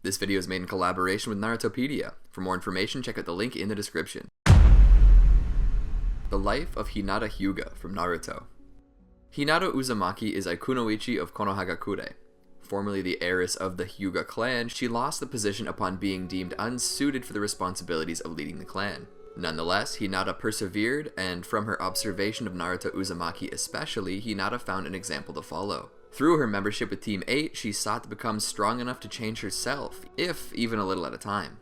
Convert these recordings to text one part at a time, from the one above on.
This video is made in collaboration with Narutopedia. For more information, check out the link in the description. The life of Hinata Hyūga from Naruto. Hinata Uzumaki is a kunoichi of Konoha. Formerly the heiress of the Hyūga clan, she lost the position upon being deemed unsuited for the responsibilities of leading the clan. Nonetheless, Hinata persevered, and from her observation of Naruto Uzumaki especially, Hinata found an example to follow. Through her membership with Team 8, she sought to become strong enough to change herself, if even a little at a time.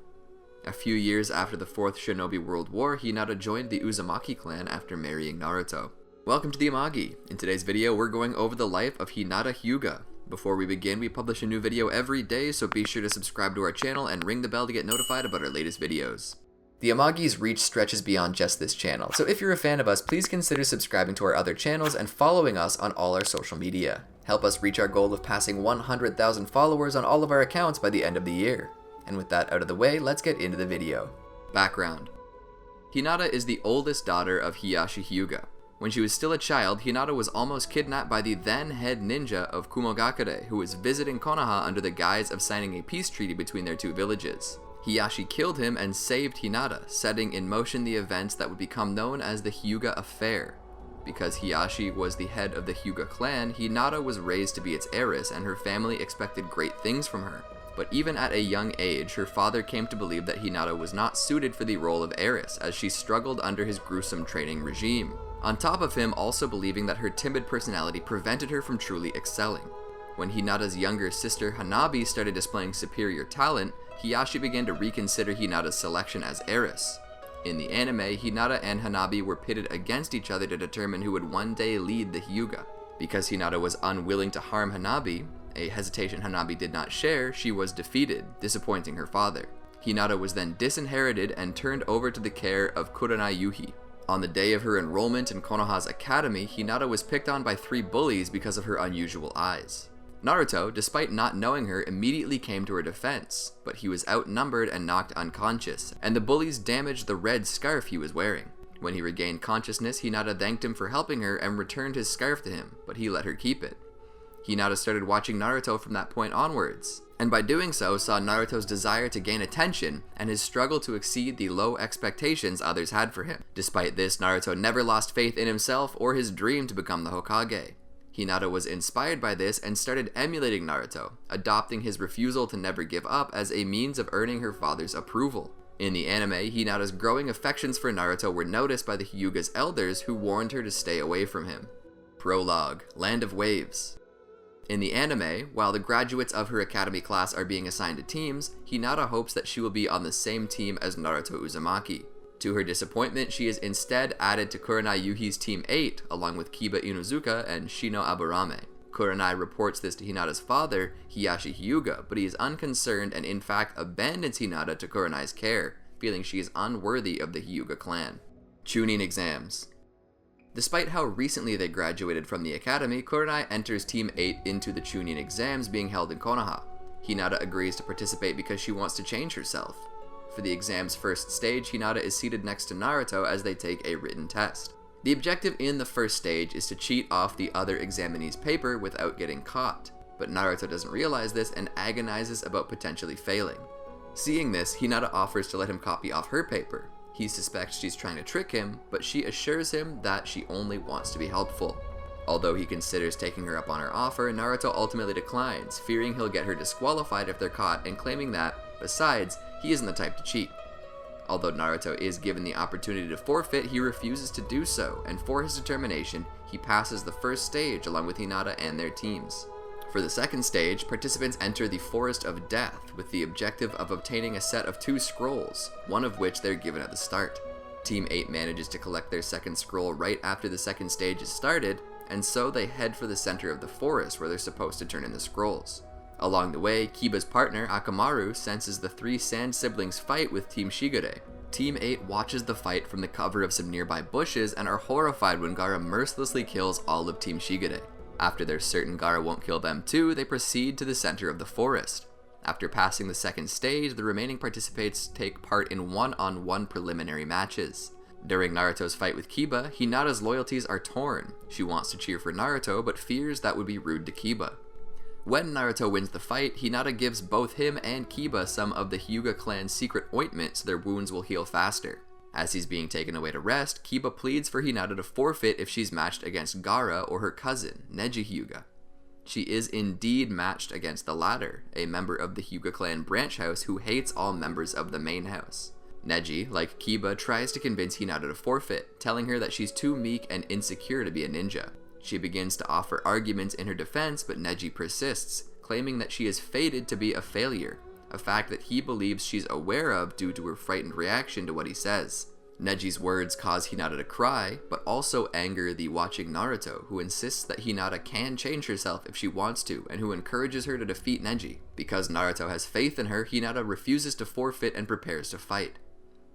A few years after the 4th Shinobi World War, Hinata joined the Uzumaki clan after marrying Naruto. Welcome to the Amagi. In today's video, we're going over the life of Hinata Hyūga. Before we begin, we publish a new video every day, so be sure to subscribe to our channel and ring the bell to get notified about our latest videos. The Amagi's reach stretches beyond just this channel, so if you're a fan of us, please consider subscribing to our other channels and following us on all our social media. Help us reach our goal of passing 100,000 followers on all of our accounts by the end of the year. And with that out of the way, let's get into the video. Background. Hinata is the oldest daughter of Hiyashi Hyūga. When she was still a child, Hinata was almost kidnapped by the then head ninja of Kumogakure, who was visiting Konoha under the guise of signing a peace treaty between their two villages. Hiyashi killed him and saved Hinata, setting in motion the events that would become known as the Hyūga Affair. Because Hiyashi was the head of the Hyūga clan, Hinata was raised to be its heiress, and her family expected great things from her. But even at a young age, her father came to believe that Hinata was not suited for the role of heiress, as she struggled under his gruesome training regime. On top of him also believing that her timid personality prevented her from truly excelling. When Hinata's younger sister Hanabi started displaying superior talent, Hiyashi began to reconsider Hinata's selection as heiress. In the anime, Hinata and Hanabi were pitted against each other to determine who would one day lead the Hyūga. Because Hinata was unwilling to harm Hanabi, a hesitation Hanabi did not share, she was defeated, disappointing her father. Hinata was then disinherited and turned over to the care of Kurenai Yuhi. On the day of her enrollment in Konoha's academy, Hinata was picked on by 3 bullies because of her unusual eyes. Naruto, despite not knowing her, immediately came to her defense, but he was outnumbered and knocked unconscious, and the bullies damaged the red scarf he was wearing. When he regained consciousness, Hinata thanked him for helping her and returned his scarf to him, but he let her keep it. Hinata started watching Naruto from that point onwards, and by doing so saw Naruto's desire to gain attention and his struggle to exceed the low expectations others had for him. Despite this, Naruto never lost faith in himself or his dream to become the Hokage. Hinata was inspired by this and started emulating Naruto, adopting his refusal to never give up as a means of earning her father's approval. In the anime, Hinata's growing affections for Naruto were noticed by the Hyūga's elders, who warned her to stay away from him. Prologue, Land of Waves. In the anime, while the graduates of her academy class are being assigned to teams, Hinata hopes that she will be on the same team as Naruto Uzumaki. To her disappointment, she is instead added to Kurenai Yuhi's Team 8, along with Kiba Inuzuka and Shino Aburame. Kurenai reports this to Hinata's father, Hiyashi Hyūga, but he is unconcerned and in fact abandons Hinata to Kurenai's care, feeling she is unworthy of the Hyūga clan. Chūnin Exams. Despite how recently they graduated from the academy, Kurenai enters Team 8 into the Chūnin Exams being held in Konoha. Hinata agrees to participate because she wants to change herself. For the exam's first stage, Hinata is seated next to Naruto as they take a written test. The objective in the first stage is to cheat off the other examinee's paper without getting caught, but Naruto doesn't realize this and agonizes about potentially failing. Seeing this, Hinata offers to let him copy off her paper. He suspects she's trying to trick him, but she assures him that she only wants to be helpful. Although he considers taking her up on her offer, Naruto ultimately declines, fearing he'll get her disqualified if they're caught and claiming that, besides, he isn't the type to cheat. Although Naruto is given the opportunity to forfeit, he refuses to do so, and for his determination, he passes the first stage along with Hinata and their teams. For the second stage, participants enter the Forest of Death with the objective of obtaining a set of 2 scrolls, one of which they're given at the start. Team 8 manages to collect their second scroll right after the second stage is started, and so they head for the center of the forest where they're supposed to turn in the scrolls. Along the way, Kiba's partner, Akamaru, senses the 3 Sand siblings fight with Team Shigure. Team 8 watches the fight from the cover of some nearby bushes and are horrified when Gaara mercilessly kills all of Team Shigure. After they're certain Gaara won't kill them too, they proceed to the center of the forest. After passing the second stage, the remaining participants take part in one-on-one preliminary matches. During Naruto's fight with Kiba, Hinata's loyalties are torn. She wants to cheer for Naruto, but fears that would be rude to Kiba. When Naruto wins the fight, Hinata gives both him and Kiba some of the Hyūga clan's secret ointment so their wounds will heal faster. As he's being taken away to rest, Kiba pleads for Hinata to forfeit if she's matched against Gaara or her cousin, Neji Hyūga. She is indeed matched against the latter, a member of the Hyūga clan branch house who hates all members of the main house. Neji, like Kiba, tries to convince Hinata to forfeit, telling her that she's too meek and insecure to be a ninja. She begins to offer arguments in her defense, but Neji persists, claiming that she is fated to be a failure, a fact that he believes she's aware of due to her frightened reaction to what he says. Neji's words cause Hinata to cry, but also anger the watching Naruto, who insists that Hinata can change herself if she wants to, and who encourages her to defeat Neji. Because Naruto has faith in her, Hinata refuses to forfeit and prepares to fight.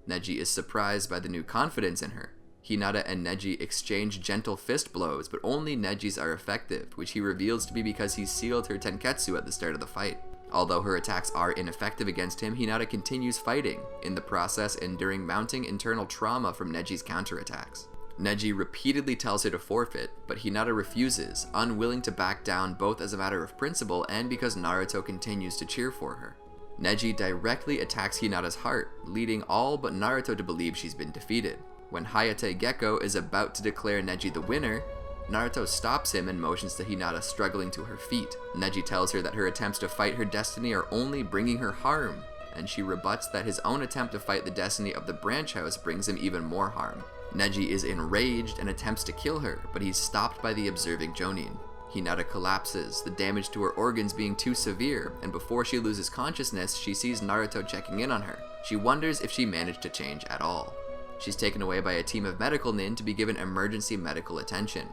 Neji is surprised by the new confidence in her. Hinata and Neji exchange gentle fist blows, but only Neji's are effective, which he reveals to be because he sealed her tenketsu at the start of the fight. Although her attacks are ineffective against him, Hinata continues fighting, in the process enduring mounting internal trauma from Neji's counterattacks. Neji repeatedly tells her to forfeit, but Hinata refuses, unwilling to back down both as a matter of principle and because Naruto continues to cheer for her. Neji directly attacks Hinata's heart, leading all but Naruto to believe she's been defeated. When Hayate Gecko is about to declare Neji the winner, Naruto stops him and motions to Hinata struggling to her feet. Neji tells her that her attempts to fight her destiny are only bringing her harm, and she rebuts that his own attempt to fight the destiny of the branch house brings him even more harm. Neji is enraged and attempts to kill her, but he's stopped by the observing Jonin. Hinata collapses, the damage to her organs being too severe, and before she loses consciousness, she sees Naruto checking in on her. She wonders if she managed to change at all. She's taken away by a team of medical nin to be given emergency medical attention.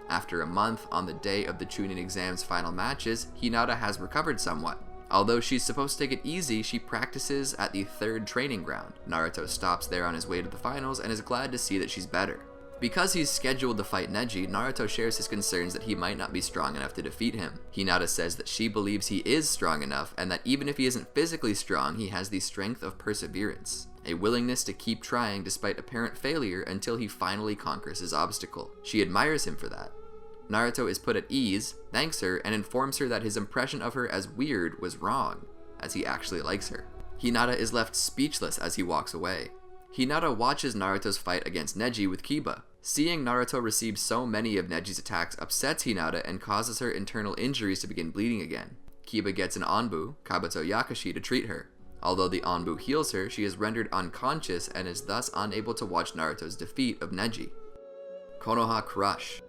After a month, on the day of the Chūnin Exams final matches, Hinata has recovered somewhat. Although she's supposed to take it easy, she practices at the 3rd training ground. Naruto stops there on his way to the finals and is glad to see that she's better. Because he's scheduled to fight Neji, Naruto shares his concerns that he might not be strong enough to defeat him. Hinata says that she believes he is strong enough, and that even if he isn't physically strong, he has the strength of perseverance, a willingness to keep trying despite apparent failure until he finally conquers his obstacle. She admires him for that. Naruto is put at ease, thanks her, and informs her that his impression of her as weird was wrong, as he actually likes her. Hinata is left speechless as he walks away. Hinata watches Naruto's fight against Neji with Kiba. Seeing Naruto receive so many of Neji's attacks upsets Hinata and causes her internal injuries to begin bleeding again. Kiba gets an Anbu, Kabuto Yakashi, to treat her. Although the Anbu heals her, she is rendered unconscious and is thus unable to watch Naruto's defeat of Neji. Konoha Crush.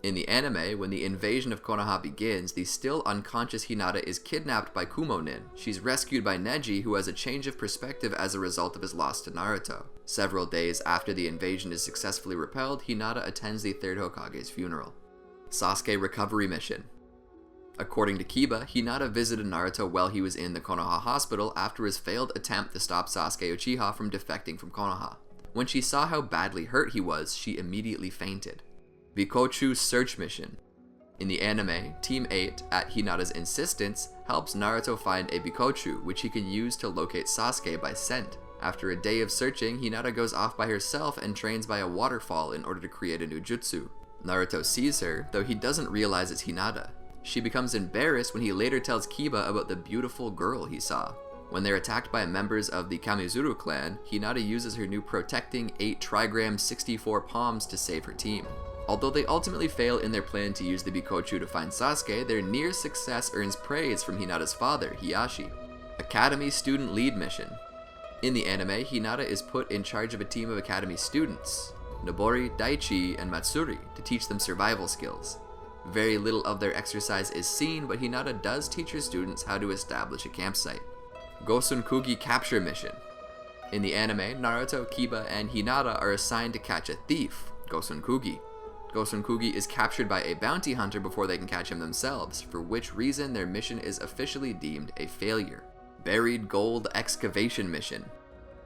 In the anime, when the invasion of Konoha begins, the still unconscious Hinata is kidnapped by Kumo-nin. She's rescued by Neji, who has a change of perspective as a result of his loss to Naruto. Several days after the invasion is successfully repelled, Hinata attends the 3rd Hokage's funeral. Sasuke Recovery Mission. According to Kiba, Hinata visited Naruto while he was in the Konoha hospital after his failed attempt to stop Sasuke Uchiha from defecting from Konoha. When she saw how badly hurt he was, she immediately fainted. Bikōchū Search Mission. In the anime, Team 8, at Hinata's insistence, helps Naruto find a Bikōchū, which he can use to locate Sasuke by scent. After a day of searching, Hinata goes off by herself and trains by a waterfall in order to create a new jutsu. Naruto sees her, though he doesn't realize it's Hinata. She becomes embarrassed when he later tells Kiba about the beautiful girl he saw. When they're attacked by members of the Kamizuru clan, Hinata uses her new protecting 8 trigram 64 palms to save her team. Although they ultimately fail in their plan to use the Bikōchū to find Sasuke, their near success earns praise from Hinata's father, Hiyashi. Academy Student Lead Mission. In the anime, Hinata is put in charge of a team of Academy students, Nobori, Daichi, and Matsuri, to teach them survival skills. Very little of their exercise is seen, but Hinata does teach her students how to establish a campsite. Gosunkugi Capture Mission. In the anime, Naruto, Kiba, and Hinata are assigned to catch a thief, Gosunkugi. Gosunkugi is captured by a bounty hunter before they can catch him themselves, for which reason their mission is officially deemed a failure. Buried Gold Excavation Mission.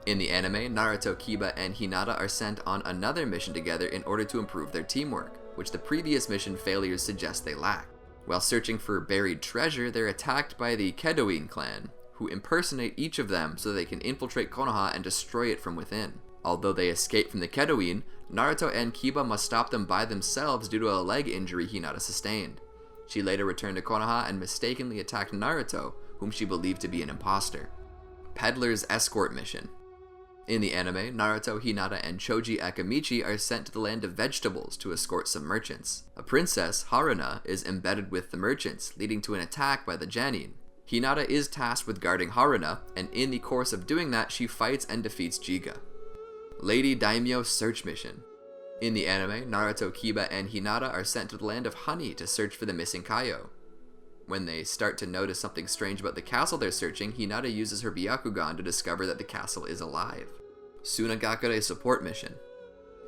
In the anime, Naruto, Kiba, and Hinata are sent on another mission together in order to improve their teamwork, which the previous mission failures suggest they lack. While searching for buried treasure, they're attacked by the Kedoin clan, who impersonate each of them so they can infiltrate Konoha and destroy it from within. Although they escape from the Kedoin, Naruto and Kiba must stop them by themselves due to a leg injury Hinata sustained. She later returned to Konoha and mistakenly attacked Naruto, whom she believed to be an imposter. Peddlers Escort Mission. In the anime, Naruto, Hinata, and Choji Akamichi are sent to the land of vegetables to escort some merchants. A princess, Haruna, is embedded with the merchants, leading to an attack by the Genin. Hinata is tasked with guarding Haruna, and in the course of doing that, she fights and defeats Jiga. Lady Daimyō Search Mission. In the anime, Naruto, Kiba, and Hinata are sent to the land of honey to search for the missing Kaio. When they start to notice something strange about the castle they're searching, Hinata uses her Byakugan to discover that the castle is alive. Sunagakure Support Mission.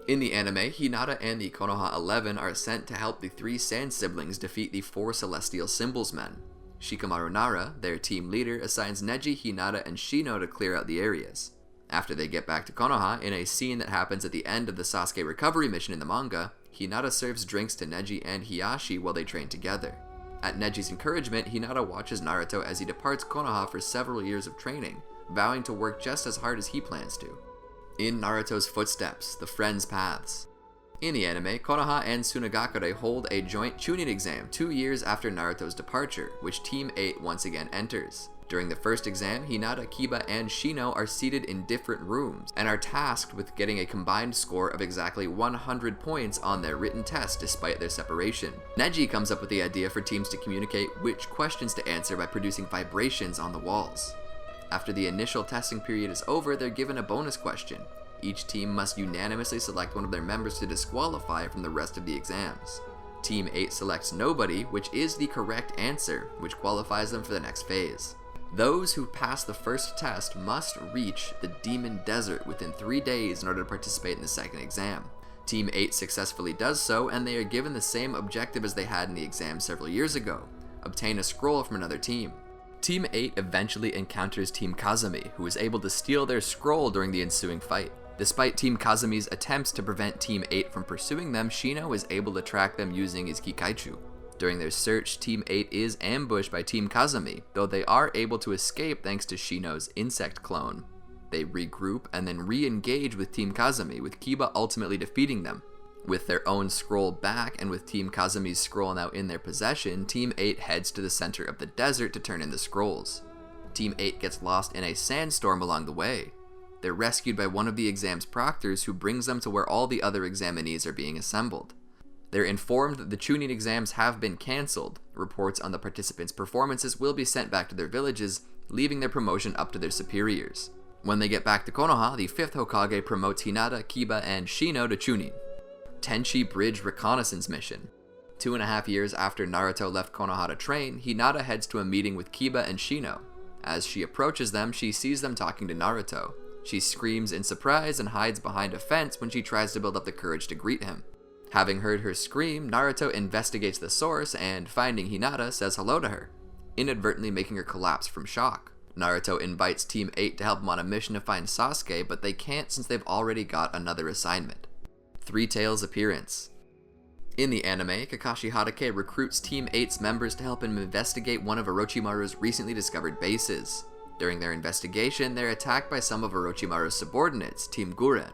In the anime, Hinata and the Konoha 11 are sent to help the 3 Sand siblings defeat the 4 Celestial Symbols men. Shikamaru Nara, their team leader, assigns Neji, Hinata, and Shino to clear out the areas. After they get back to Konoha, in a scene that happens at the end of the Sasuke recovery mission in the manga, Hinata serves drinks to Neji and Hiyashi while they train together. At Neji's encouragement, Hinata watches Naruto as he departs Konoha for several years of training, vowing to work just as hard as he plans to. In Naruto's footsteps, the friends' paths. In the anime, Konoha and Sunagakure hold a joint Chūnin exam 2 years after Naruto's departure, which Team 8 once again enters. During the first exam, Hinata, Kiba, and Shino are seated in different rooms, and are tasked with getting a combined score of exactly 100 points on their written test despite their separation. Neji comes up with the idea for teams to communicate which questions to answer by producing vibrations on the walls. After the initial testing period is over, they're given a bonus question. Each team must unanimously select one of their members to disqualify from the rest of the exams. Team 8 selects nobody, which is the correct answer, which qualifies them for the next phase. Those who pass the first test must reach the Demon Desert within 3 days in order to participate in the second exam. Team 8 successfully does so, and they are given the same objective as they had in the exam several years ago: obtain a scroll from another team. Team 8 eventually encounters Team Kazami, who is able to steal their scroll during the ensuing fight. Despite Team Kazami's attempts to prevent Team 8 from pursuing them, Shino is able to track them using his Kikaichu. During their search, Team 8 is ambushed by Team Kazami, though they are able to escape thanks to Shino's insect clone. They regroup and then re-engage with Team Kazami, with Kiba ultimately defeating them. With their own scroll back, and with Team Kazami's scroll now in their possession, Team 8 heads to the center of the desert to turn in the scrolls. Team 8 gets lost in a sandstorm along the way. They're rescued by one of the exam's proctors, who brings them to where all the other examinees are being assembled. They're informed that the Chūnin exams have been cancelled. Reports on the participants' performances will be sent back to their villages, leaving their promotion up to their superiors. When they get back to Konoha, the 5th Hokage promotes Hinata, Kiba, and Shino to Chūnin. Tenchi Bridge Reconnaissance Mission. 2.5 years after Naruto left Konoha to train, Hinata heads to a meeting with Kiba and Shino. As she approaches them, she sees them talking to Naruto. She screams in surprise and hides behind a fence when she tries to build up the courage to greet him. Having heard her scream, Naruto investigates the source and, finding Hinata, says hello to her, inadvertently making her collapse from shock. Naruto invites Team 8 to help him on a mission to find Sasuke, but they can't since they've already got another assignment. Three Tails appearance. In the anime, Kakashi Hatake recruits Team 8's members to help him investigate one of Orochimaru's recently discovered bases. During their investigation, they're attacked by some of Orochimaru's subordinates, Team Guren.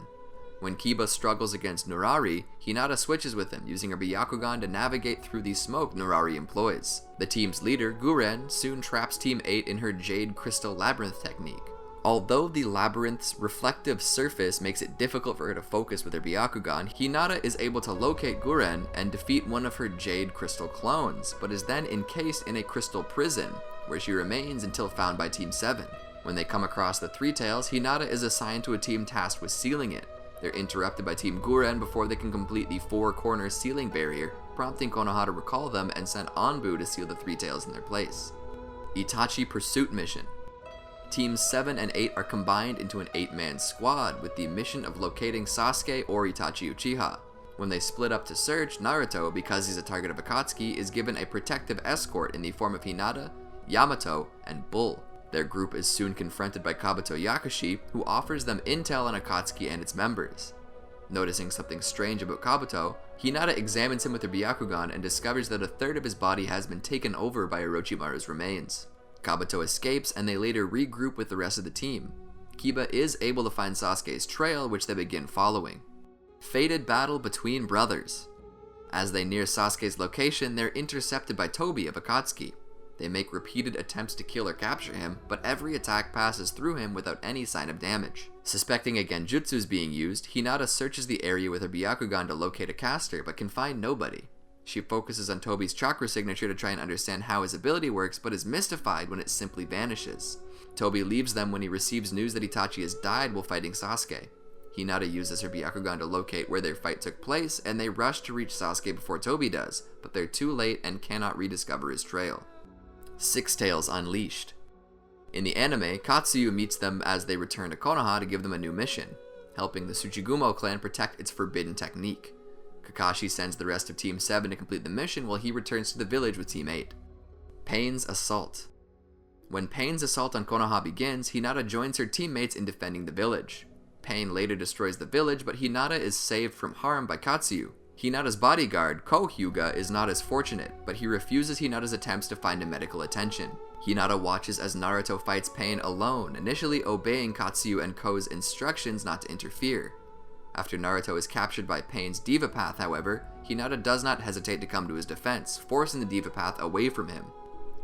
When Kiba struggles against Nurari, Hinata switches with him, using her Byakugan to navigate through the smoke Nurari employs. The team's leader, Guren, soon traps Team 8 in her Jade Crystal Labyrinth technique. Although the labyrinth's reflective surface makes it difficult for her to focus with her Byakugan, Hinata is able to locate Guren and defeat one of her Jade Crystal clones, but is then encased in a crystal prison, where she remains until found by Team 7. When they come across the Three Tails, Hinata is assigned to a team tasked with sealing it. They're interrupted by Team Guren before they can complete the four-corner sealing barrier, prompting Konoha to recall them and send Anbu to seal the Three Tails in their place. Itachi Pursuit Mission. Teams 7 and 8 are combined into an 8-man squad with the mission of locating Sasuke or Itachi Uchiha. When they split up to search, Naruto, because he's a target of Akatsuki, is given a protective escort in the form of Hinata, Yamato, and Bull. Their group is soon confronted by Kabuto Yakushi, who offers them intel on Akatsuki and its members. Noticing something strange about Kabuto, Hinata examines him with her Byakugan and discovers that a third of his body has been taken over by Orochimaru's remains. Kabuto escapes, and they later regroup with the rest of the team. Kiba is able to find Sasuke's trail, which they begin following. Fated battle between brothers. As they near Sasuke's location, they're intercepted by Tobi of Akatsuki. They make repeated attempts to kill or capture him, but every attack passes through him without any sign of damage. Suspecting a genjutsu is being used, Hinata searches the area with her Byakugan to locate a caster, but can find nobody. She focuses on Tobi's chakra signature to try and understand how his ability works, but is mystified when it simply vanishes. Tobi leaves them when he receives news that Itachi has died while fighting Sasuke. Hinata uses her Byakugan to locate where their fight took place, and they rush to reach Sasuke before Tobi does, but they're too late and cannot rediscover his trail. Six Tails Unleashed. In the anime, Katsuyu meets them as they return to Konoha to give them a new mission, helping the Tsuchigumo clan protect its forbidden technique. Kakashi sends the rest of Team 7 to complete the mission while he returns to the village with Team 8. Pain's Assault. When Pain's assault on Konoha begins, Hinata joins her teammates in defending the village. Pain later destroys the village, but Hinata is saved from harm by Katsuyu. Hinata's bodyguard, Hyūga, is not as fortunate, but he refuses Hinata's attempts to find him medical attention. Hinata watches as Naruto fights Pain alone, initially obeying Katsuyu and Ko's instructions not to interfere. After Naruto is captured by Pain's Diva Path, however, Hinata does not hesitate to come to his defense, forcing the Diva Path away from him.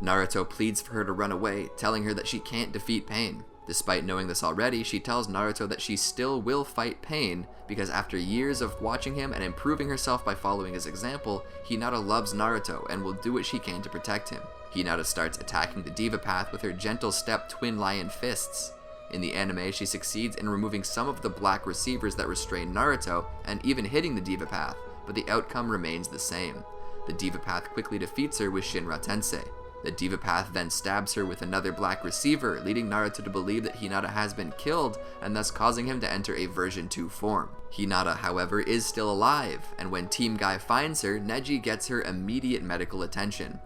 Naruto pleads for her to run away, telling her that she can't defeat Pain. Despite knowing this already, she tells Naruto that she still will fight Pain, because after years of watching him and improving herself by following his example, Hinata loves Naruto and will do what she can to protect him. Hinata starts attacking the Diva Path with her gentle step twin lion fists. In the anime, she succeeds in removing some of the black receivers that restrain Naruto, and even hitting the Diva Path, but the outcome remains the same. The Diva Path quickly defeats her with Shinra Tensei. The Diva Path then stabs her with another black receiver, leading Naruto to believe that Hinata has been killed, and thus causing him to enter a version 2 form. Hinata, however, is still alive, and when Team Guy finds her, Neji gets her immediate medical attention.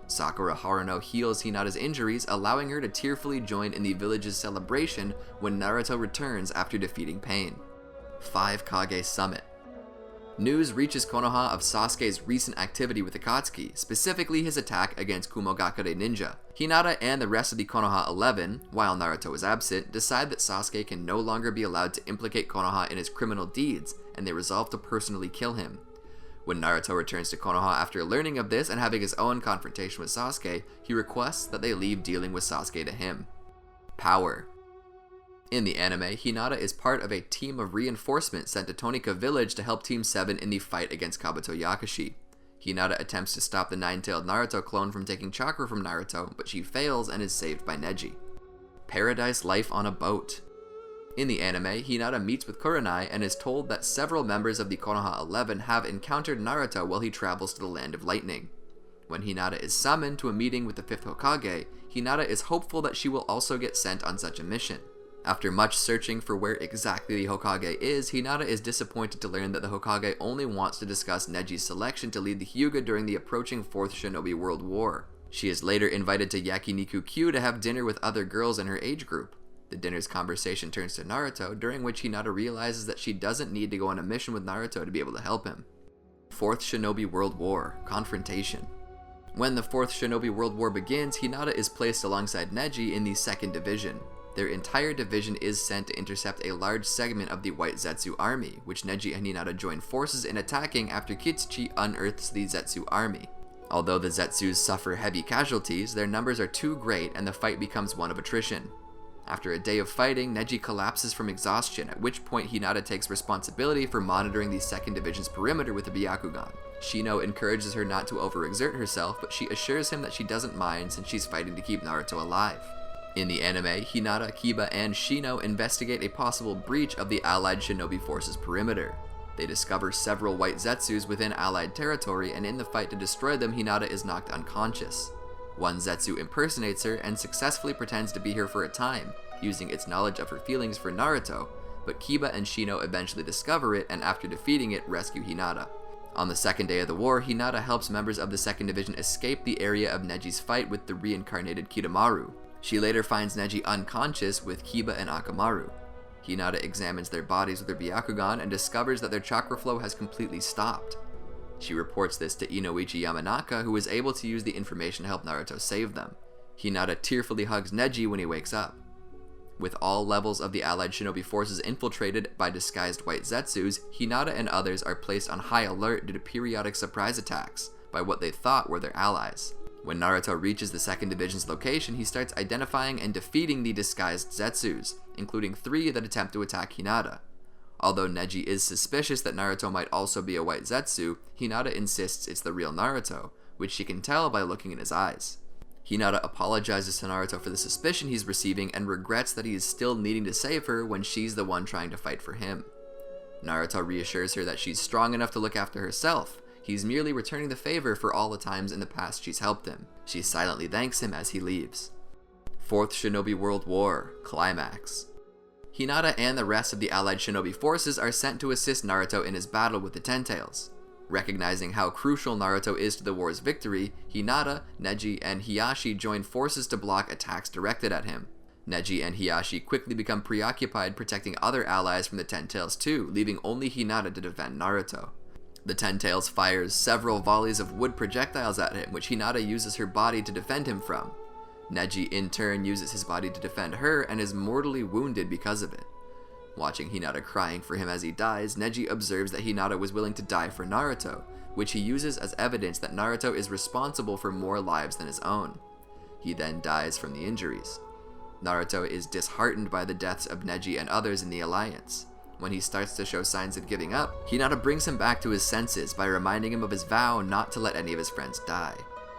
Sakura Haruno heals Hinata's injuries, allowing her to tearfully join in the village's celebration when Naruto returns after defeating Pain. 5 Kage Summit. News reaches Konoha of Sasuke's recent activity with Akatsuki, specifically his attack against Kumogakure Ninja. Hinata and the rest of the Konoha 11, while Naruto is absent, decide that Sasuke can no longer be allowed to implicate Konoha in his criminal deeds, and they resolve to personally kill him. When Naruto returns to Konoha after learning of this and having his own confrontation with Sasuke, he requests that they leave dealing with Sasuke to him. Power. In the anime, Hinata is part of a team of reinforcement sent to Tonika Village to help Team 7 in the fight against Kabuto Yakashi. Hinata attempts to stop the nine-tailed Naruto clone from taking chakra from Naruto, but she fails and is saved by Neji. Paradise Life on a Boat. In the anime, Hinata meets with Kurenai and is told that several members of the Konoha 11 have encountered Naruto while he travels to the Land of Lightning. When Hinata is summoned to a meeting with the 5th Hokage, Hinata is hopeful that she will also get sent on such a mission. After much searching for where exactly the Hokage is, Hinata is disappointed to learn that the Hokage only wants to discuss Neji's selection to lead the Hyūga during the approaching 4th Shinobi World War. She is later invited to Yakiniku-Kyu to have dinner with other girls in her age group. The dinner's conversation turns to Naruto, during which Hinata realizes that she doesn't need to go on a mission with Naruto to be able to help him. 4th Shinobi World War, Confrontation. When the 4th Shinobi World War begins, Hinata is placed alongside Neji in the 2nd Division. Their entire division is sent to intercept a large segment of the White Zetsu army, which Neji and Hinata join forces in attacking after Kitsuchi unearths the Zetsu army. Although the Zetsus suffer heavy casualties, their numbers are too great and the fight becomes one of attrition. After a day of fighting, Neji collapses from exhaustion, at which point Hinata takes responsibility for monitoring the 2nd Division's perimeter with a Byakugan. Shino encourages her not to overexert herself, but she assures him that she doesn't mind since she's fighting to keep Naruto alive. In the anime, Hinata, Kiba, and Shino investigate a possible breach of the Allied Shinobi Force's perimeter. They discover several White Zetsus within Allied territory, and in the fight to destroy them, Hinata is knocked unconscious. One Zetsu impersonates her and successfully pretends to be her for a time, using its knowledge of her feelings for Naruto, but Kiba and Shino eventually discover it and after defeating it, rescue Hinata. On the 2nd day of the war, Hinata helps members of the 2nd Division escape the area of Neji's fight with the reincarnated Kidomaru. She later finds Neji unconscious with Kiba and Akamaru. Hinata examines their bodies with her Byakugan and discovers that their chakra flow has completely stopped. She reports this to Inoichi Yamanaka, who is able to use the information to help Naruto save them. Hinata tearfully hugs Neji when he wakes up. With all levels of the allied shinobi forces infiltrated by disguised white zetsus, Hinata and others are placed on high alert due to periodic surprise attacks by what they thought were their allies. When Naruto reaches the 2nd Division's location, he starts identifying and defeating the disguised zetsus, including 3 that attempt to attack Hinata. Although Neji is suspicious that Naruto might also be a white zetsu, Hinata insists it's the real Naruto, which she can tell by looking in his eyes. Hinata apologizes to Naruto for the suspicion he's receiving and regrets that he is still needing to save her when she's the one trying to fight for him. Naruto reassures her that she's strong enough to look after herself. He's merely returning the favor for all the times in the past she's helped him. She silently thanks him as he leaves. 4th Shinobi World War, Climax. Hinata and the rest of the allied shinobi forces are sent to assist Naruto in his battle with the Ten Tails. Recognizing how crucial Naruto is to the war's victory, Hinata, Neji, and Hiyashi join forces to block attacks directed at him. Neji and Hiyashi quickly become preoccupied protecting other allies from the Ten Tails too, leaving only Hinata to defend Naruto. The Ten Tails fires several volleys of wood projectiles at him, which Hinata uses her body to defend him from. Neji in turn uses his body to defend her and is mortally wounded because of it. Watching Hinata crying for him as he dies, Neji observes that Hinata was willing to die for Naruto, which he uses as evidence that Naruto is responsible for more lives than his own. He then dies from the injuries. Naruto is disheartened by the deaths of Neji and others in the alliance. When he starts to show signs of giving up, Hinata brings him back to his senses by reminding him of his vow not to let any of his friends die.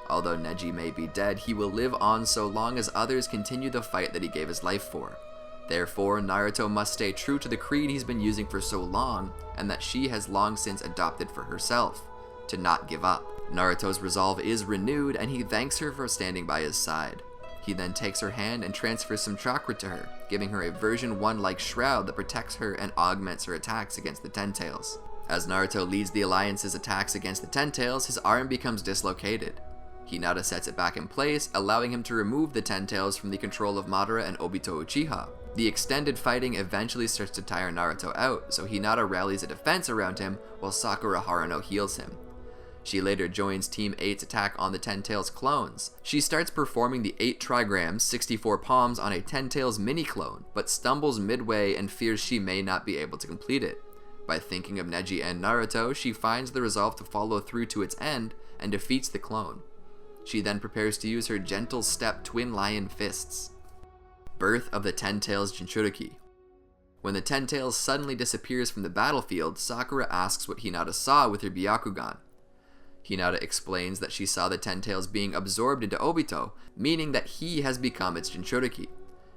Although Neji may be dead, he will live on so long as others continue the fight that he gave his life for. Therefore, Naruto must stay true to the creed he's been using for so long, and that she has long since adopted for herself, to not give up. Naruto's resolve is renewed, and he thanks her for standing by his side. He then takes her hand and transfers some chakra to her, giving her a version 1-like shroud that protects her and augments her attacks against the Ten Tails. As Naruto leads the Alliance's attacks against the Ten Tails, his arm becomes dislocated. Hinata sets it back in place, allowing him to remove the Ten Tails from the control of Madara and Obito Uchiha. The extended fighting eventually starts to tire Naruto out, so Hinata rallies a defense around him while Sakura Haruno heals him. She later joins Team 8's attack on the Ten Tails clones. She starts performing the 8 trigrams, 64 palms on a Ten Tails mini-clone, but stumbles midway and fears she may not be able to complete it. By thinking of Neji and Naruto, she finds the resolve to follow through to its end and defeats the clone. She then prepares to use her gentle step twin lion fists. Birth of the Ten Tails Jinchūriki. When the Ten Tails suddenly disappears from the battlefield, Sakura asks what Hinata saw with her Byakugan. Hinata explains that she saw the Ten Tails being absorbed into Obito, meaning that he has become its Jinchūriki.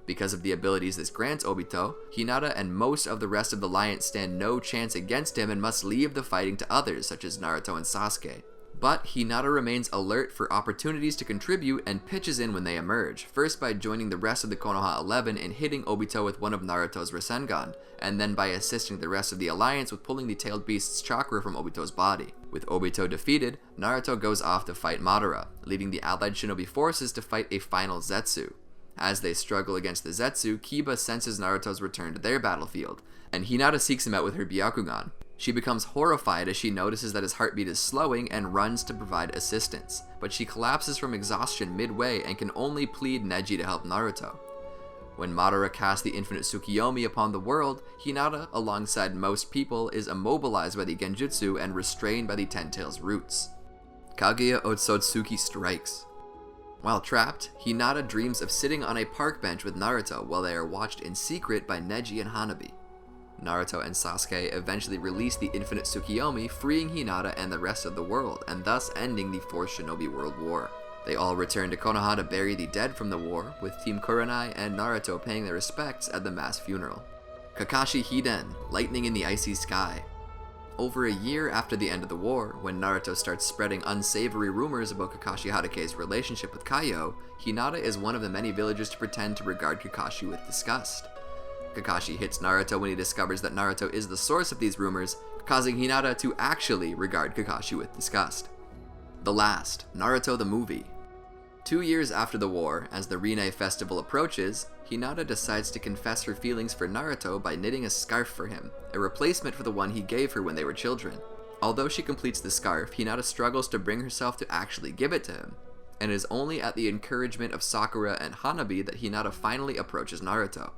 Because of the abilities this grants Obito, Hinata and most of the rest of the Alliance stand no chance against him and must leave the fighting to others such as Naruto and Sasuke. But Hinata remains alert for opportunities to contribute and pitches in when they emerge, first by joining the rest of the Konoha 11 in hitting Obito with one of Naruto's Rasengan, and then by assisting the rest of the Alliance with pulling the tailed beast's chakra from Obito's body. With Obito defeated, Naruto goes off to fight Madara, leading the allied shinobi forces to fight a final Zetsu. As they struggle against the Zetsu, Kiba senses Naruto's return to their battlefield, and Hinata seeks him out with her Byakugan. She becomes horrified as she notices that his heartbeat is slowing and runs to provide assistance, but she collapses from exhaustion midway and can only plead Neji to help Naruto. When Madara casts the infinite Tsukiyomi upon the world, Hinata, alongside most people, is immobilized by the Genjutsu and restrained by the Ten Tails' roots. Kaguya Ōtsutsuki strikes. While trapped, Hinata dreams of sitting on a park bench with Naruto while they are watched in secret by Neji and Hanabi. Naruto and Sasuke eventually release the infinite Tsukiyomi, freeing Hinata and the rest of the world, and thus ending the 4th Shinobi World War. They all return to Konoha to bury the dead from the war, with Team Kurenai and Naruto paying their respects at the mass funeral. Kakashi Hiden, lightning in the icy sky. Over a year after the end of the war, when Naruto starts spreading unsavory rumors about Kakashi Hatake's relationship with Kaiô, Hinata is one of the many villagers to pretend to regard Kakashi with disgust. Kakashi hits Naruto when he discovers that Naruto is the source of these rumors, causing Hinata to actually regard Kakashi with disgust. The last, Naruto the movie. 2 years after the war, as the Rinne festival approaches, Hinata decides to confess her feelings for Naruto by knitting a scarf for him, a replacement for the one he gave her when they were children. Although she completes the scarf, Hinata struggles to bring herself to actually give it to him, and it is only at the encouragement of Sakura and Hanabi that Hinata finally approaches Naruto.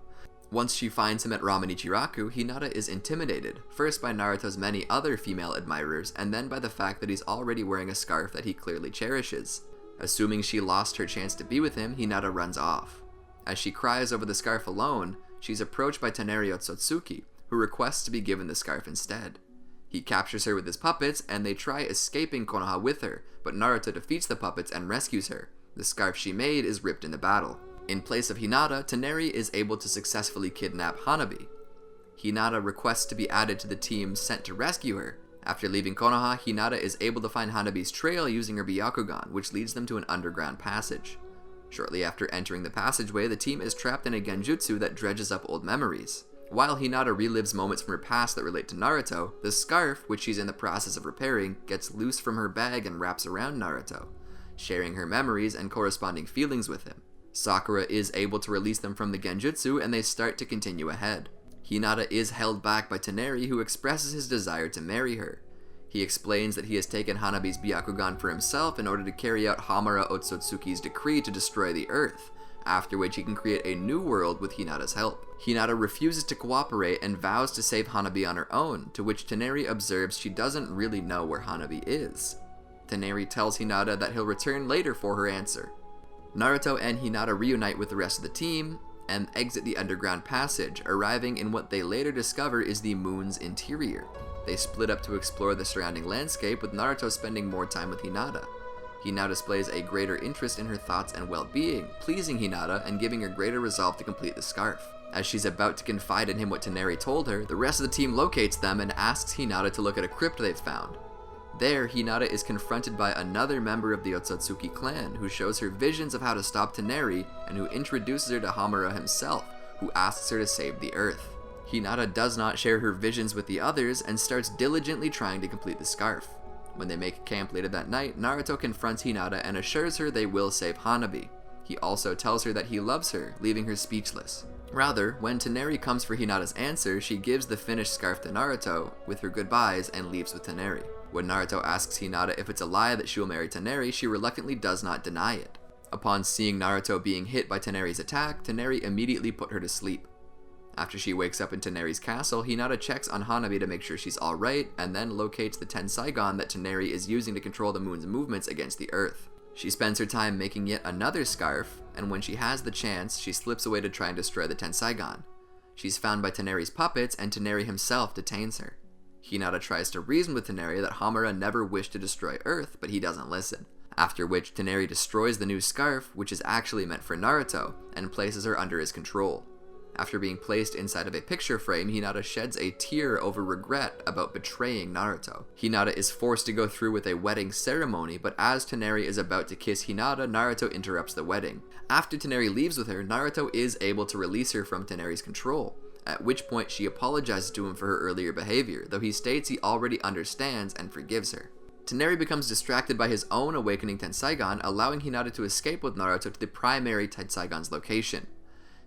Once she finds him at Ramen Ichiraku, Hinata is intimidated, first by Naruto's many other female admirers, and then by the fact that he's already wearing a scarf that he clearly cherishes. Assuming she lost her chance to be with him, Hinata runs off. As she cries over the scarf alone, she's approached by Toneri Ōtsutsuki, who requests to be given the scarf instead. He captures her with his puppets, and they try escaping Konoha with her, but Naruto defeats the puppets and rescues her. The scarf she made is ripped in the battle. In place of Hinata, Toneri is able to successfully kidnap Hanabi. Hinata requests to be added to the team sent to rescue her. After leaving Konoha, Hinata is able to find Hanabi's trail using her Byakugan, which leads them to an underground passage. Shortly after entering the passageway, the team is trapped in a genjutsu that dredges up old memories. While Hinata relives moments from her past that relate to Naruto, the scarf, which she's in the process of repairing, gets loose from her bag and wraps around Naruto, sharing her memories and corresponding feelings with him. Sakura is able to release them from the genjutsu, and they start to continue ahead. Hinata is held back by Toneri, who expresses his desire to marry her. He explains that he has taken Hanabi's Byakugan for himself in order to carry out Hamura Ōtsutsuki's decree to destroy the Earth, after which he can create a new world with Hinata's help. Hinata refuses to cooperate and vows to save Hanabi on her own, to which Toneri observes she doesn't really know where Hanabi is. Toneri tells Hinata that he'll return later for her answer. Naruto and Hinata reunite with the rest of the team and exit the underground passage, arriving in what they later discover is the moon's interior. They split up to explore the surrounding landscape, with Naruto spending more time with Hinata. He now displays a greater interest in her thoughts and well-being, pleasing Hinata and giving her greater resolve to complete the scarf. As she's about to confide in him what Toneri told her, the rest of the team locates them and asks Hinata to look at a crypt they've found. There, Hinata is confronted by another member of the Ōtsutsuki clan, who shows her visions of how to stop Toneri, and who introduces her to Hamura himself, who asks her to save the Earth. Hinata does not share her visions with the others, and starts diligently trying to complete the scarf. When they make camp later that night, Naruto confronts Hinata and assures her they will save Hanabi. He also tells her that he loves her, leaving her speechless. Rather, when Toneri comes for Hinata's answer, she gives the finished scarf to Naruto with her goodbyes and leaves with Toneri. When Naruto asks Hinata if it's a lie that she will marry Toneri, she reluctantly does not deny it. Upon seeing Naruto being hit by Toneri's attack, Toneri immediately put her to sleep. After she wakes up in Toneri's castle, Hinata checks on Hanabi to make sure she's alright, and then locates the Tensaigon that Toneri is using to control the moon's movements against the Earth. She spends her time making yet another scarf, and when she has the chance, she slips away to try and destroy the Tensaigon. She's found by Toneri's puppets, and Toneri himself detains her. Hinata tries to reason with Toneri that Hamura never wished to destroy Earth, but he doesn't listen. After which, Toneri destroys the new scarf, which is actually meant for Naruto, and places her under his control. After being placed inside of a picture frame, Hinata sheds a tear over regret about betraying Naruto. Hinata is forced to go through with a wedding ceremony, but as Toneri is about to kiss Hinata, Naruto interrupts the wedding. After Toneri leaves with her, Naruto is able to release her from Toneri's control, at which point she apologizes to him for her earlier behavior, though he states he already understands and forgives her. Toneri becomes distracted by his own awakening Tensaigon, allowing Hinata to escape with Naruto to the primary Tensaigon's location.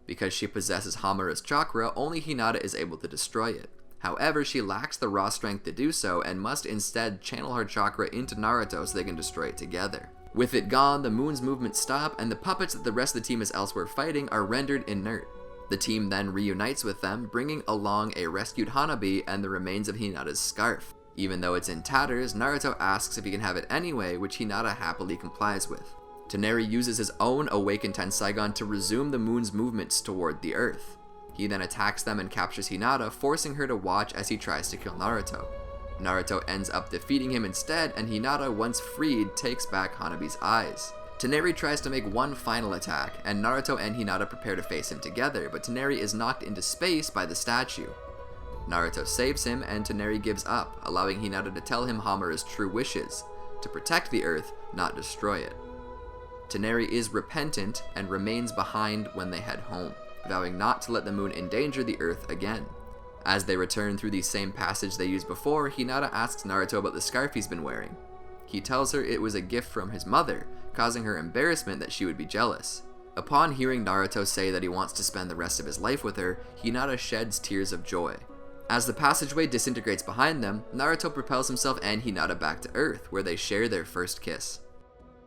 Because she possesses Hamura's chakra, only Hinata is able to destroy it. However, she lacks the raw strength to do so, and must instead channel her chakra into Naruto so they can destroy it together. With it gone, the moon's movements stop, and the puppets that the rest of the team is elsewhere fighting are rendered inert. The team then reunites with them, bringing along a rescued Hanabi and the remains of Hinata's scarf. Even though it's in tatters, Naruto asks if he can have it anyway, which Hinata happily complies with. Toneri uses his own awakened Tensaigon to resume the moon's movements toward the Earth. He then attacks them and captures Hinata, forcing her to watch as he tries to kill Naruto. Naruto ends up defeating him instead, and Hinata, once freed, takes back Hanabi's eyes. Toneri tries to make one final attack, and Naruto and Hinata prepare to face him together, but Toneri is knocked into space by the statue. Naruto saves him, and Toneri gives up, allowing Hinata to tell him Hamura's true wishes, to protect the Earth, not destroy it. Toneri is repentant and remains behind when they head home, vowing not to let the moon endanger the Earth again. As they return through the same passage they used before, Hinata asks Naruto about the scarf he's been wearing. He tells her it was a gift from his mother, causing her embarrassment that she would be jealous. Upon hearing Naruto say that he wants to spend the rest of his life with her, Hinata sheds tears of joy. As the passageway disintegrates behind them, Naruto propels himself and Hinata back to Earth, where they share their first kiss.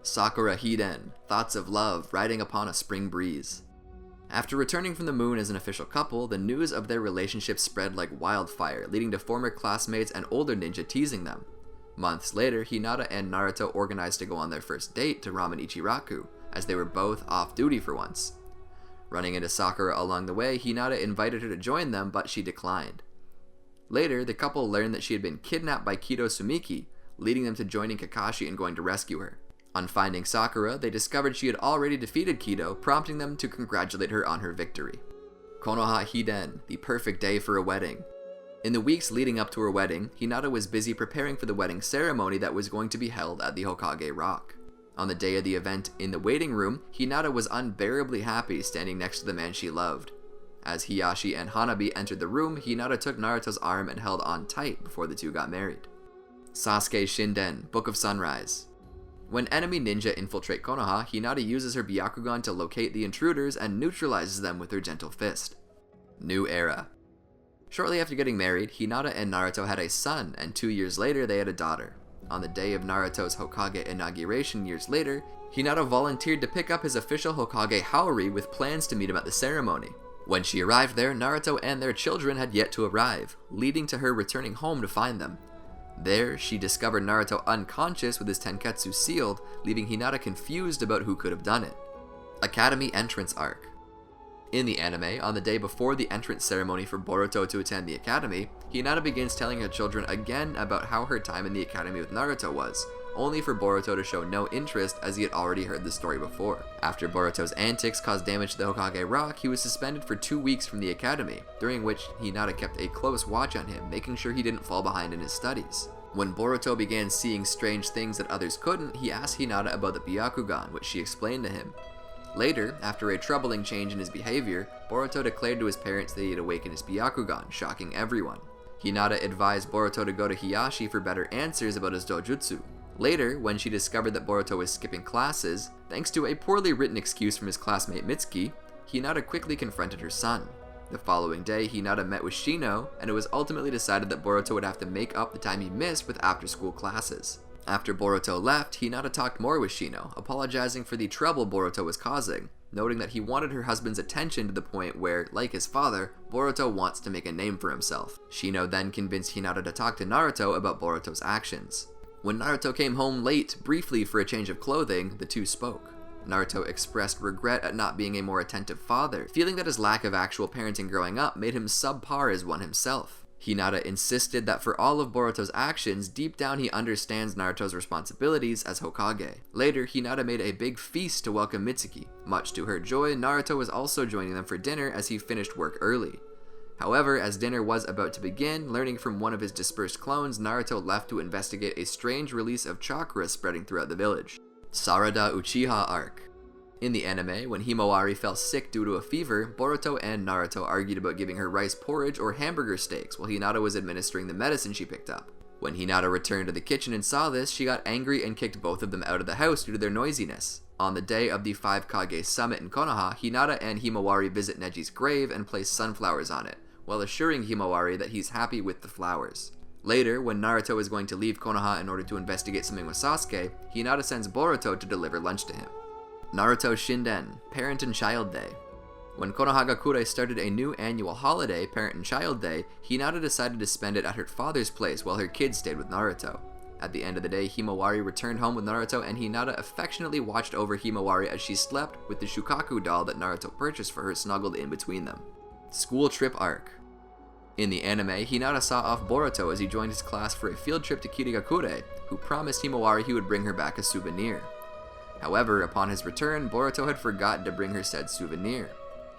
Sakura Hiden, thoughts of love riding upon a spring breeze. After returning from the moon as an official couple, the news of their relationship spread like wildfire, leading to former classmates and older ninja teasing them. Months later, Hinata and Naruto organized to go on their first date to Ramen Ichiraku, as they were both off duty for once. Running into Sakura along the way, Hinata invited her to join them, but she declined. Later, the couple learned that she had been kidnapped by Kido Sumiki, leading them to joining Kakashi and going to rescue her. On finding Sakura, they discovered she had already defeated Kido, prompting them to congratulate her on her victory. Konoha Hiden, the perfect day for a wedding. In the weeks leading up to her wedding, Hinata was busy preparing for the wedding ceremony that was going to be held at the Hokage Rock. On the day of the event, in the waiting room, Hinata was unbearably happy standing next to the man she loved. As Hiyashi and Hanabi entered the room, Hinata took Naruto's arm and held on tight before the two got married. Sasuke Shinden, Book of Sunrise. When enemy ninja infiltrate Konoha, Hinata uses her Byakugan to locate the intruders and neutralizes them with her gentle fist. New era. Shortly after getting married, Hinata and Naruto had a son, and 2 years later they had a daughter. On the day of Naruto's Hokage inauguration years later, Hinata volunteered to pick up his official Hokage Haori with plans to meet him at the ceremony. When she arrived there, Naruto and their children had yet to arrive, leading to her returning home to find them. There, she discovered Naruto unconscious with his Tenketsu sealed, leaving Hinata confused about who could have done it. Academy Entrance Arc. In the anime, on the day before the entrance ceremony for Boruto to attend the academy, Hinata begins telling her children again about how her time in the academy with Naruto was, only for Boruto to show no interest as he had already heard the story before. After Boruto's antics caused damage to the Hokage Rock, he was suspended for 2 weeks from the academy, during which Hinata kept a close watch on him, making sure he didn't fall behind in his studies. When Boruto began seeing strange things that others couldn't, he asked Hinata about the Byakugan, which she explained to him. Later, after a troubling change in his behavior, Boruto declared to his parents that he had awakened his Byakugan, shocking everyone. Hinata advised Boruto to go to Hiyashi for better answers about his dojutsu. Later, when she discovered that Boruto was skipping classes, thanks to a poorly written excuse from his classmate Mitsuki, Hinata quickly confronted her son. The following day, Hinata met with Shino, and it was ultimately decided that Boruto would have to make up the time he missed with after-school classes. After Boruto left, Hinata talked more with Shino, apologizing for the trouble Boruto was causing, noting that he wanted her husband's attention to the point where, like his father, Boruto wants to make a name for himself. Shino then convinced Hinata to talk to Naruto about Boruto's actions. When Naruto came home late, briefly for a change of clothing, the two spoke. Naruto expressed regret at not being a more attentive father, feeling that his lack of actual parenting growing up made him subpar as one himself. Hinata insisted that for all of Boruto's actions, deep down he understands Naruto's responsibilities as Hokage. Later, Hinata made a big feast to welcome Mitsuki. Much to her joy, Naruto was also joining them for dinner as he finished work early. However, as dinner was about to begin, learning from one of his dispersed clones, Naruto left to investigate a strange release of chakra spreading throughout the village. Sarada Uchiha Arc. In the anime, when Himawari fell sick due to a fever, Boruto and Naruto argued about giving her rice porridge or hamburger steaks while Hinata was administering the medicine she picked up. When Hinata returned to the kitchen and saw this, she got angry and kicked both of them out of the house due to their noisiness. On the day of the 5 Kage summit in Konoha, Hinata and Himawari visit Neji's grave and place sunflowers on it, while assuring Himawari that he's happy with the flowers. Later, when Naruto is going to leave Konoha in order to investigate something with Sasuke, Hinata sends Boruto to deliver lunch to him. Naruto Shinden, Parent and Child Day. When Konohagakure started a new annual holiday, Parent and Child Day, Hinata decided to spend it at her father's place while her kids stayed with Naruto. At the end of the day, Himawari returned home with Naruto, and Hinata affectionately watched over Himawari as she slept with the Shukaku doll that Naruto purchased for her snuggled in between them. School Trip Arc. In the anime, Hinata saw off Boruto as he joined his class for a field trip to Kirigakure, who promised Himawari he would bring her back a souvenir. However, upon his return, Boruto had forgotten to bring her said souvenir.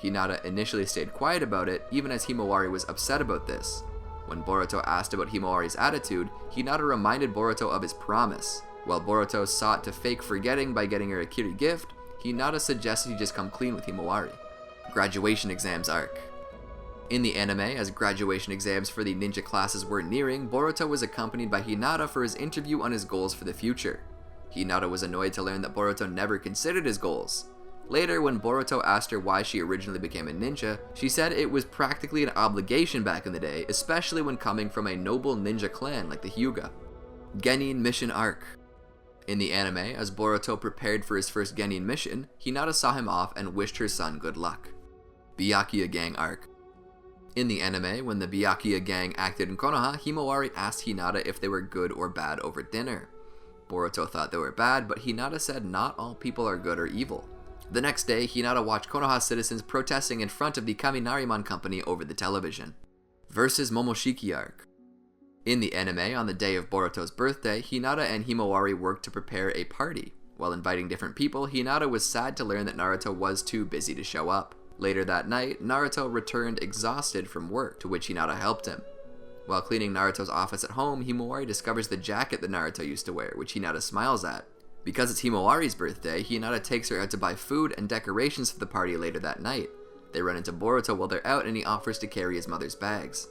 Hinata initially stayed quiet about it, even as Himawari was upset about this. When Boruto asked about Himawari's attitude, Hinata reminded Boruto of his promise. While Boruto sought to fake forgetting by getting her a Kiri gift, Hinata suggested he just come clean with Himawari. Graduation Exams Arc. In the anime, as graduation exams for the ninja classes were nearing, Boruto was accompanied by Hinata for his interview on his goals for the future. Hinata was annoyed to learn that Boruto never considered his goals. Later, when Boruto asked her why she originally became a ninja, she said it was practically an obligation back in the day, especially when coming from a noble ninja clan like the Hyūga. Genin Mission Arc. In the anime, as Boruto prepared for his first Genin mission, Hinata saw him off and wished her son good luck. Byakuya Gang Arc. In the anime, when the Byakuya Gang acted in Konoha, Himawari asked Hinata if they were good or bad over dinner. Boruto thought they were bad, but Hinata said not all people are good or evil. The next day, Hinata watched Konoha citizens protesting in front of the Kaminariman Company over the television. Versus Momoshiki Arc. In the anime, on the day of Boruto's birthday, Hinata and Himawari worked to prepare a party. While inviting different people, Hinata was sad to learn that Naruto was too busy to show up. Later that night, Naruto returned exhausted from work, to which Hinata helped him. While cleaning Naruto's office at home, Himawari discovers the jacket that Naruto used to wear, which Hinata smiles at. Because it's Himawari's birthday, Hinata takes her out to buy food and decorations for the party later that night. They run into Boruto while they're out and he offers to carry his mother's bags.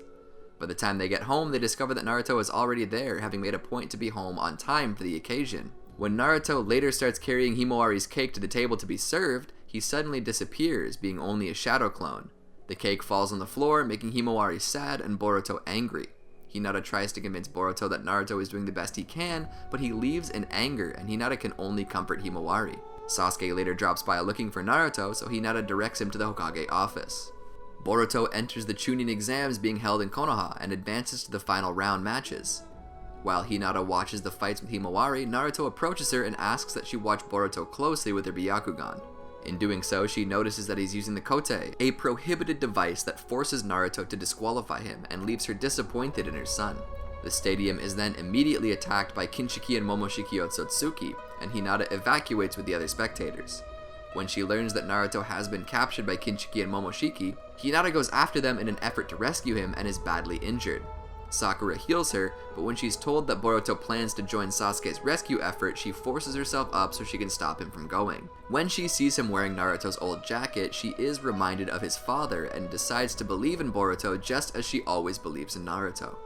By the time they get home, they discover that Naruto is already there, having made a point to be home on time for the occasion. When Naruto later starts carrying Himawari's cake to the table to be served, he suddenly disappears, being only a shadow clone. The cake falls on the floor, making Himawari sad and Boruto angry. Hinata tries to convince Boruto that Naruto is doing the best he can, but he leaves in anger, and Hinata can only comfort Himawari. Sasuke later drops by looking for Naruto, so Hinata directs him to the Hokage office. Boruto enters the Chūnin Exams being held in Konoha and advances to the final round matches. While Hinata watches the fights with Himawari, Naruto approaches her and asks that she watch Boruto closely with her Byakugan. In doing so, she notices that he's using the Kote, a prohibited device that forces Naruto to disqualify him and leaves her disappointed in her son. The stadium is then immediately attacked by Kinshiki and Momoshiki Ōtsutsuki, and Hinata evacuates with the other spectators. When she learns that Naruto has been captured by Kinshiki and Momoshiki, Hinata goes after them in an effort to rescue him and is badly injured. Sakura heals her, but when she's told that Boruto plans to join Sasuke's rescue effort, she forces herself up so she can stop him from going. When she sees him wearing Naruto's old jacket, she is reminded of his father and decides to believe in Boruto just as she always believes in Naruto.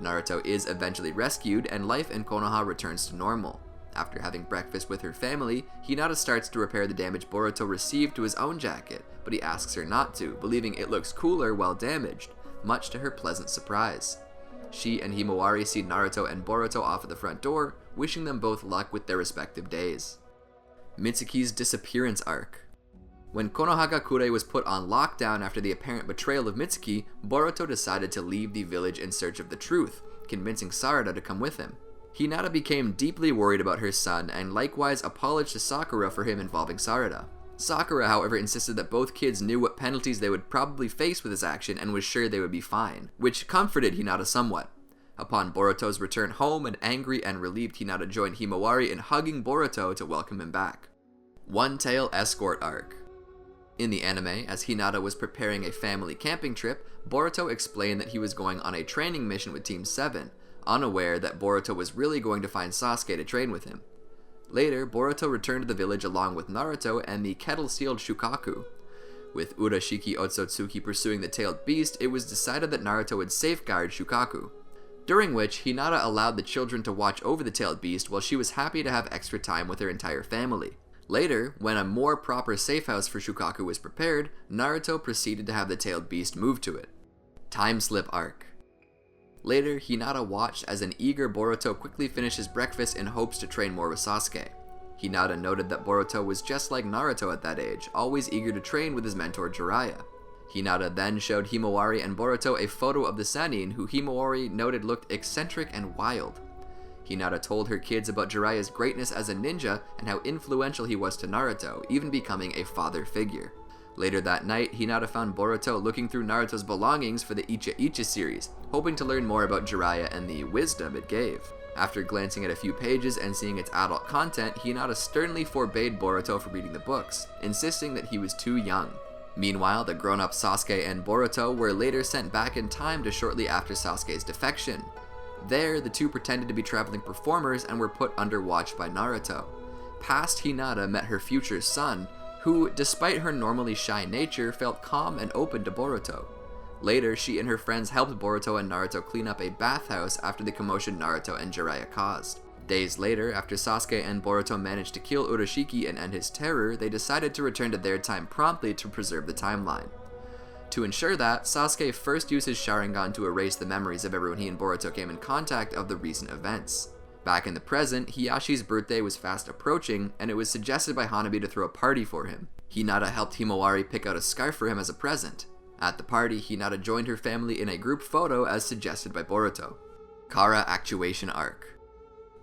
Naruto is eventually rescued and life in Konoha returns to normal. After having breakfast with her family, Hinata starts to repair the damage Boruto received to his own jacket, but he asks her not to, believing it looks cooler while damaged, much to her pleasant surprise. She and Himawari see Naruto and Boruto off at the front door, wishing them both luck with their respective days. Mitsuki's Disappearance Arc. When Konohagakure was put on lockdown after the apparent betrayal of Mitsuki, Boruto decided to leave the village in search of the truth, convincing Sarada to come with him. Hinata became deeply worried about her son and likewise apologized to Sakura for him involving Sarada. Sakura, however, insisted that both kids knew what penalties they would probably face with this action and was sure they would be fine, which comforted Hinata somewhat. Upon Boruto's return home, an angry and relieved Hinata joined Himawari in hugging Boruto to welcome him back. One Tail Escort Arc. In the anime, as Hinata was preparing a family camping trip, Boruto explained that he was going on a training mission with Team 7, unaware that Boruto was really going to find Sasuke to train with him. Later, Boruto returned to the village along with Naruto and the kettle-sealed Shukaku. With Urashiki Ōtsutsuki pursuing the tailed beast, it was decided that Naruto would safeguard Shukaku, during which Hinata allowed the children to watch over the tailed beast while she was happy to have extra time with her entire family. Later, when a more proper safe house for Shukaku was prepared, Naruto proceeded to have the tailed beast moved to it. Time Slip Arc. Later, Hinata watched as an eager Boruto quickly finished his breakfast in hopes to train more with Sasuke. Hinata noted that Boruto was just like Naruto at that age, always eager to train with his mentor Jiraiya. Hinata then showed Himawari and Boruto a photo of the Sannin, who Himawari noted looked eccentric and wild. Hinata told her kids about Jiraiya's greatness as a ninja and how influential he was to Naruto, even becoming a father figure. Later that night, Hinata found Boruto looking through Naruto's belongings for the Icha Icha series, hoping to learn more about Jiraiya and the wisdom it gave. After glancing at a few pages and seeing its adult content, Hinata sternly forbade Boruto from reading the books, insisting that he was too young. Meanwhile, the grown-up Sasuke and Boruto were later sent back in time to shortly after Sasuke's defection. There, the two pretended to be traveling performers and were put under watch by Naruto. Past Hinata met her future son, who, despite her normally shy nature, felt calm and open to Boruto. Later, she and her friends helped Boruto and Naruto clean up a bathhouse after the commotion Naruto and Jiraiya caused. Days later, after Sasuke and Boruto managed to kill Urashiki and end his terror, they decided to return to their time promptly to preserve the timeline. To ensure that, Sasuke first used his Sharingan to erase the memories of everyone he and Boruto came in contact of the recent events. Back in the present, Hiyashi's birthday was fast approaching, and it was suggested by Hanabi to throw a party for him. Hinata helped Himawari pick out a scarf for him as a present. At the party, Hinata joined her family in a group photo as suggested by Boruto. Kara Actuation Arc.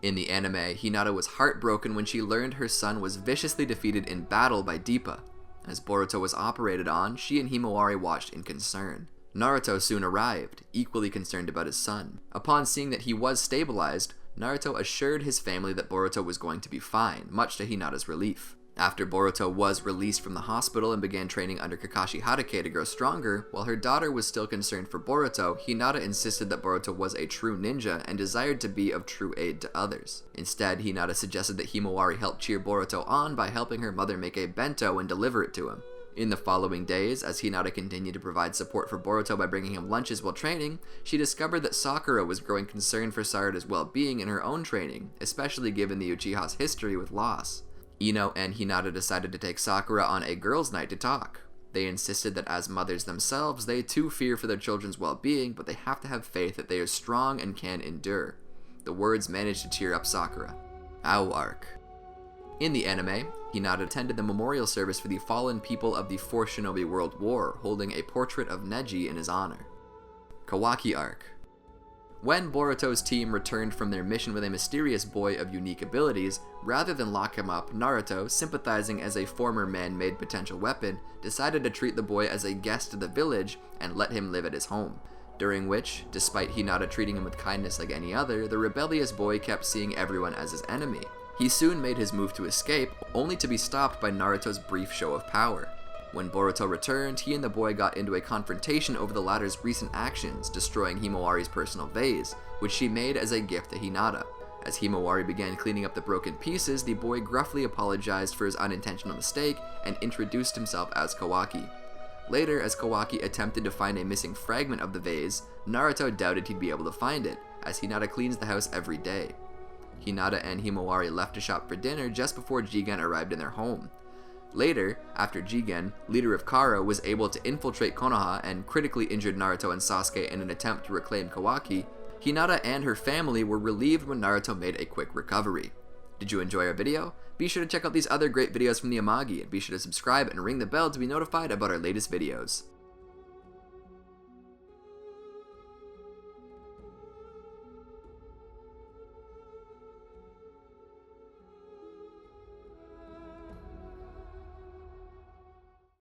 In the anime, Hinata was heartbroken when she learned her son was viciously defeated in battle by Deepa. As Boruto was operated on, she and Himawari watched in concern. Naruto soon arrived, equally concerned about his son. Upon seeing that he was stabilized, Naruto assured his family that Boruto was going to be fine, much to Hinata's relief. After Boruto was released from the hospital and began training under Kakashi Hatake to grow stronger, while her daughter was still concerned for Boruto, Hinata insisted that Boruto was a true ninja and desired to be of true aid to others. Instead, Hinata suggested that Himawari help cheer Boruto on by helping her mother make a bento and deliver it to him. In the following days, as Hinata continued to provide support for Boruto by bringing him lunches while training, she discovered that Sakura was growing concerned for Sarada's well-being in her own training, especially given the Uchiha's history with loss. Ino and Hinata decided to take Sakura on a girls' night to talk. They insisted that as mothers themselves, they too fear for their children's well-being, but they have to have faith that they are strong and can endure. The words managed to cheer up Sakura. Ao Arc. In the anime, Hinata attended the memorial service for the fallen people of the Fourth Shinobi World War, holding a portrait of Neji in his honor. Kawaki Arc. When Boruto's team returned from their mission with a mysterious boy of unique abilities, rather than lock him up, Naruto, sympathizing as a former man-made potential weapon, decided to treat the boy as a guest of the village and let him live at his home. During which, despite Hinata treating him with kindness like any other, the rebellious boy kept seeing everyone as his enemy. He soon made his move to escape, only to be stopped by Naruto's brief show of power. When Boruto returned, he and the boy got into a confrontation over the latter's recent actions, destroying Himawari's personal vase, which she made as a gift to Hinata. As Himawari began cleaning up the broken pieces, the boy gruffly apologized for his unintentional mistake and introduced himself as Kawaki. Later, as Kawaki attempted to find a missing fragment of the vase, Naruto doubted he'd be able to find it, as Hinata cleans the house every day. Hinata and Himawari left to shop for dinner just before Jigen arrived in their home. Later, after Jigen, leader of Kara, was able to infiltrate Konoha and critically injured Naruto and Sasuke in an attempt to reclaim Kawaki, Hinata and her family were relieved when Naruto made a quick recovery. Did you enjoy our video? Be sure to check out these other great videos from the Amagi, and be sure to subscribe and ring the bell to be notified about our latest videos.